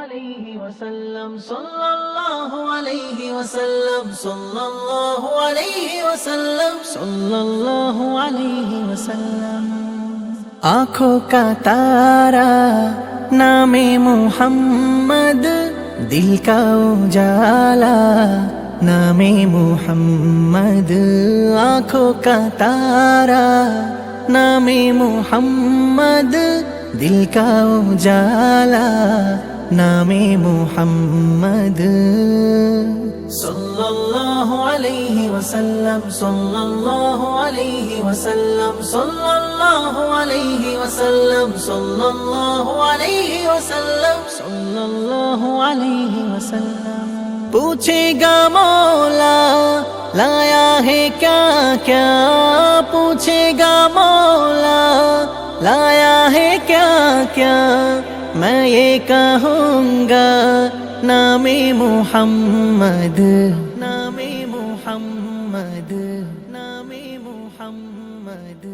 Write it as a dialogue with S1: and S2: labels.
S1: عليه وسلم صلى الله عليه وسلم صلى الله عليه وسلم صلى الله عليه वसल्लम। आँखों का तारा नामे मोहम्मद, दिल का उजाला नामे मोहम्मद। आँखों का तारा नामे मोहम्मद, दिल का उजाला नामे मोहम्मद। सल्लल्लाहु अलैहि वसल्लम सल्लल्लाहु अलैहि वसल्लम सल्लल्लाहु अलैहि वसल्लम सल्लल्लाहु अलैहि वसल्लम सल्लल्लाहु अलैहि वसल्लम। पूछेगा मौला लाया है क्या क्या, पूछेगा मौला लाया है क्या क्या, मैं ये कहूँगा नामे मोहम्मद, नामे मोहम्मद, नामे मोहम्मद।